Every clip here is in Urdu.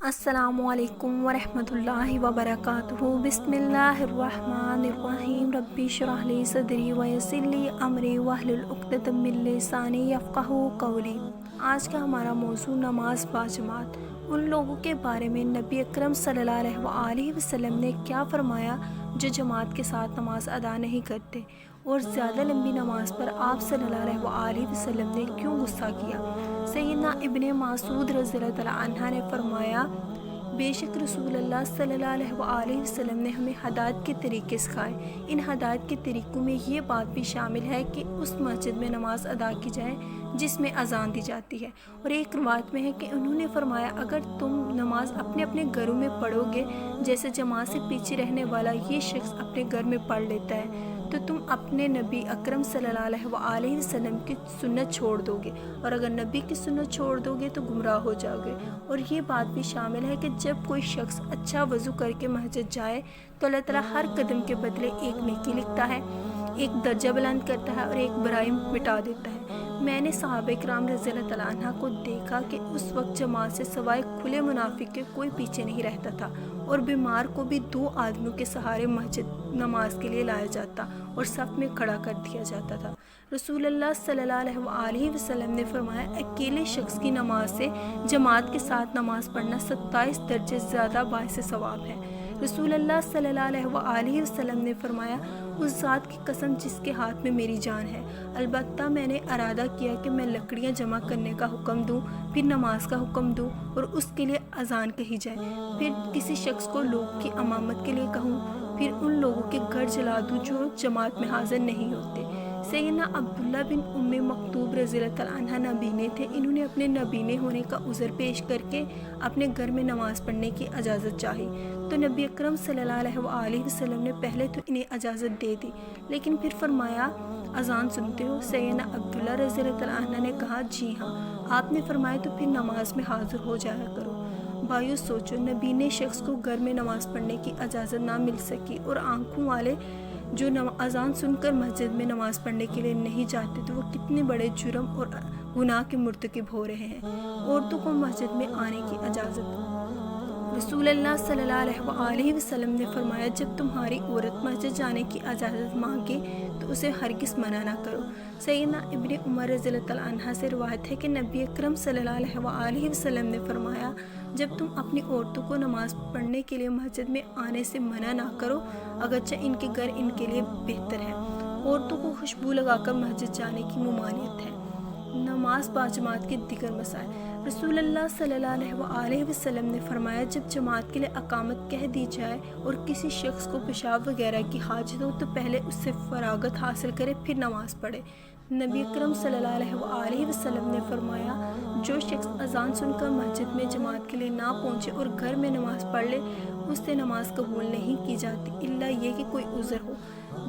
السلام علیکم ورحمۃ اللہ وبرکاتہ۔ بسم اللہ الرحمن الرحیم۔ ربی اشرح لی صدری ویسر لی امری واحلل عقدۃ من لسانی یفقہوا قولی۔ آج کا ہمارا موضوع نماز باجماعت۔ ان لوگوں کے بارے میں نبی اکرم صلی اللہ علیہ وآلہ وسلم نے کیا فرمایا جو جماعت کے ساتھ نماز ادا نہیں کرتے، اور زیادہ لمبی نماز پر آپ صلی اللہ علیہ وآلہ وسلم نے کیوں غصہ کیا؟ سیدنا ابن مسعود رضی اللہ تعالیٰ عنہ نے فرمایا، بے شک رسول اللہ صلی اللہ علیہ وآلہ وسلم نے ہمیں ہدایت کے طریقے سکھائے۔ ان ہدایت کے طریقوں میں یہ بات بھی شامل ہے کہ اس مسجد میں نماز ادا کی جائے جس میں اذان دی جاتی ہے، اور ایک روایت میں ہے کہ انہوں نے فرمایا، اگر تم نماز اپنے اپنے گھروں میں پڑھو گے جیسے جماعت سے پیچھے رہنے والا یہ شخص اپنے گھر میں پڑھ لیتا ہے، تو تم اپنے نبی اکرم صلی اللہ علیہ وآلہ وسلم کی سنت چھوڑ دو گے، اور اگر نبی کی سنت چھوڑ دو گے تو گمراہ ہو جاؤ گے۔ اور یہ بات بھی شامل ہے کہ جب کوئی شخص اچھا وضو کر کے مسجد جائے تو اللہ تعالیٰ ہر قدم کے بدلے ایک نیکی لکھتا ہے، ایک درجہ بلند کرتا ہے اور ایک برائی مٹا دیتا ہے۔ میں نے صحابہ کرام رضی اللہ تعالیٰ عنہ کو دیکھا کہ اس وقت جماعت سے سوائے کھلے منافق کے کوئی پیچھے نہیں رہتا تھا، اور بیمار کو بھی 2 آدمیوں کے سہارے مسجد نماز کے لیے لایا جاتا اور صف میں کھڑا کر دیا جاتا تھا۔ رسول اللہ صلی اللہ علیہ وآلہ وسلم نے فرمایا، اکیلے شخص کی نماز سے جماعت کے ساتھ نماز پڑھنا 27 درجے زیادہ باعث ثواب ہے۔ رسول اللہ صلی اللہ علیہ وآلہ وسلم نے فرمایا، اس ذات کی قسم جس کے ہاتھ میں میری جان ہے، البتہ میں نے ارادہ کیا کہ میں لکڑیاں جمع کرنے کا حکم دوں، پھر نماز کا حکم دوں اور اس کے لیے اذان کہی جائے، پھر کسی شخص کو لوگوں کی امامت کے لیے کہوں، پھر ان لوگوں کے گھر جلا دوں جو جماعت میں حاضر نہیں ہوتے۔ سیدنا عبداللہ بن ام مکتوم رضی اللہ تعالیٰ عنہ نبینے تھے۔ انہوں نے اپنے نبینے ہونے کا عذر پیش کر کے اپنے گھر میں نماز پڑھنے کی اجازت چاہی، تو نبی اکرم صلی اللہ علیہ وآلہ وسلم نے پہلے تو انہیں اجازت دے دی، لیکن پھر فرمایا، اذان سنتے ہو؟ سیدنا عبداللہ رضی اللہ تعالیٰ عنہ نے کہا، جی ہاں۔ آپ نے فرمایا، تو پھر نماز میں حاضر ہو جایا کرو۔ بھائیو سوچو، نبینے شخص کو گھر میں نماز پڑھنے کی اجازت نہ مل سکی، اور آنکھوں والے جو اذان سن کر مسجد میں نماز پڑھنے کے لیے نہیں جاتے تو وہ کتنے بڑے جرم اور گناہ کے مرتکب ہو رہے ہیں۔ عورتوں کو مسجد میں آنے کی اجازت۔ رسول اللہ صلی اللہ علیہ وآلہ وسلم نے فرمایا، جب تمہاری عورت مسجد جانے کی اجازت مانگے تو اسے ہرگز منع نہ کرو۔ سیدنا ابن عمر رضی اللہ تعالیٰ عنہ سے روایت ہے کہ نبی اکرم صلی اللہ علیہ وآلہ وسلم نے فرمایا، جب تم اپنی عورتوں کو نماز پڑھنے کے لیے مسجد میں آنے سے منع نہ کرو، اگرچہ ان کے گھر ان کے لیے بہتر ہے۔ عورتوں کو خوشبو لگا کر مسجد جانے کی ممانعت ہے۔ نماز باجماعت کے دیگر مسائل۔ رسول اللہ صلی اللہ علیہ وآلہ وسلم نے فرمایا، جب جماعت کے لیے اقامت کہہ دی جائے اور کسی شخص کو پیشاب وغیرہ کی حاجت ہو تو پہلے اس سے فراغت حاصل کرے، پھر نماز پڑھے۔ نبی اکرم صلی اللہ علیہ وآلہ وسلم نے فرمایا، جو شخص اذان سن کر مسجد میں جماعت کے لیے نہ پہنچے اور گھر میں نماز پڑھ لے، اس سے نماز قبول نہیں کی جاتی، الا یہ کہ کوئی عذر ہو۔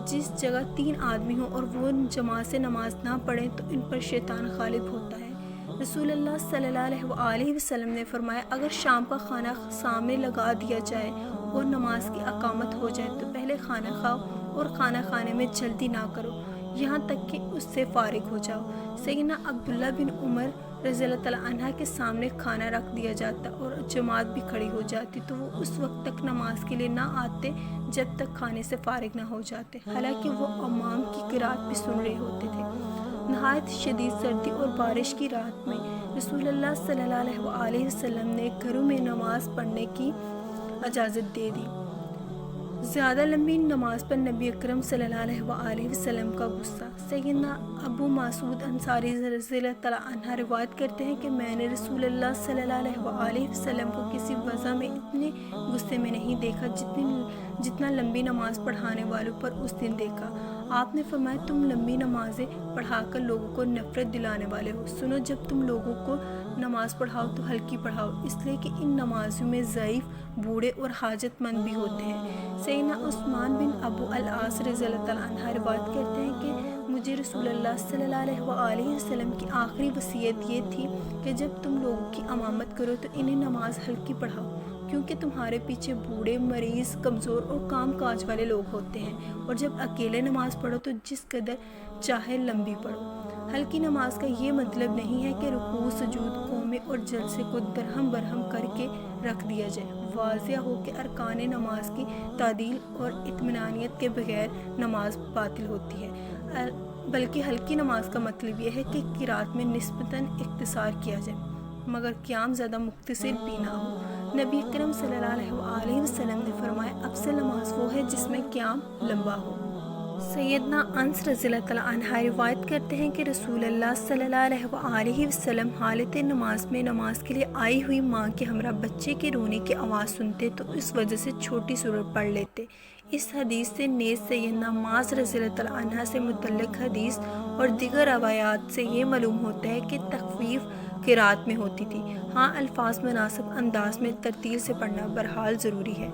جس جگہ 3 آدمی ہوں اور وہ جماعت سے نماز نہ پڑھیں تو ان پر شیطان غالب ہوتا ہے۔ رسول اللہ صلی اللہ علیہ وآلہ وسلم نے فرمایا، اگر شام کا کھانا سامنے لگا دیا جائے اور نماز کی اقامت ہو جائے تو پہلے کھانا کھاؤ، اور کھانا کھانے میں جلدی نہ کرو یہاں تک کہ اس سے فارغ ہو جاؤ۔ سیدنا عبداللہ بن عمر رضی اللہ تعالیٰ عنہ کے سامنے کھانا رکھ دیا جاتا اور جماعت بھی کھڑی ہو جاتی تو وہ اس وقت تک نماز کے لیے نہ آتے جب تک کھانے سے فارغ نہ ہو جاتے، حالانکہ وہ امام کی قرات بھی سن رہے ہوتے تھے۔ نہایت شدید سردی اور بارش کی رات میں رسول اللہ صلی اللہ علیہ وآلہ وسلم نے گھروں میں نماز پڑھنے کی اجازت دے دی۔ زیادہ لمبی نماز پر نبی اکرم صلی اللہ علیہ وآلہ وسلم کا غصہ۔ سیدنا ابو مسعود انصاری رضی اللہ تعالیٰ عنہ روایت کرتے ہیں کہ میں نے رسول اللہ صلی اللہ علیہ وآلہ وسلم کو کسی وضع میں اتنے غصے میں نہیں دیکھا جتنا لمبی نماز پڑھانے والوں پر اس دن دیکھا۔ آپ نے فرمایا، تم لمبی نمازیں پڑھا کر لوگوں کو نفرت دلانے والے ہو۔ سنو، جب تم لوگوں کو نماز پڑھاؤ تو ہلکی پڑھاؤ، اس لیے کہ ان نمازوں میں ضعیف، بوڑھے اور حاجت مند بھی ہوتے ہیں۔ سیدنا عثمان بن ابو العاص رضی اللہ تعالیٰ عنہ روایت کرتے ہیں کہ مجھے رسول اللہ صلی اللہ علیہ وآلہ وسلم کی آخری وصیت یہ تھی کہ جب تم لوگوں کی امامت کرو تو انہیں نماز ہلکی پڑھاؤ، کیونکہ تمہارے پیچھے بوڑھے، مریض، کمزور اور کام کاج والے لوگ ہوتے ہیں، اور جب اکیلے نماز پڑھو تو جس قدر چاہے لمبی پڑھو۔ ہلکی نماز کا یہ مطلب نہیں ہے کہ رکوع، سجود، قوم جامع اور جلسے کو درہم برہم کر کے رکھ دیا جائے۔ واضح ہو کہ ارکان نماز کی تعدیل اور اطمینانیت کے بغیر نماز باطل ہوتی ہے، بلکہ ہلکی نماز کا مطلب یہ ہے کہ قرات میں نسبتاً اختصار کیا جائے مگر قیام زیادہ مختصر بھی نہ ہو۔ نبی اکرم صلی اللہ علیہ وآلہ وسلم نے فرمایا افضل نماز وہ ہے جس میں قیام لمبا ہو۔ سیدنا انس رضی اللہ تعالیٰ عنہ روایت کرتے ہیں کہ رسول اللہ صلی اللہ علیہ وآلہ وسلم حالت نماز میں نماز کے لیے آئی ہوئی ماں کے ہمراہ بچے کے رونے کی آواز سنتے تو اس وجہ سے چھوٹی سورت پڑھ لیتے۔ اس حدیث سے نیز سیدنا معاذ رضی اللہ تعالیٰ عنہ سے متعلق حدیث اور دیگر روایات سے یہ معلوم ہوتا ہے کہ تخفیف قرات میں ہوتی تھی، ہاں الفاظ مناسب انداز میں ترتیل سے پڑھنا بہرحال ضروری ہے۔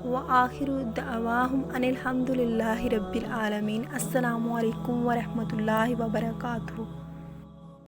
وآخر دعواہم ان الحمد للہ رب العالمین۔ السلام علیکم ورحمۃ اللہ وبرکاتہ۔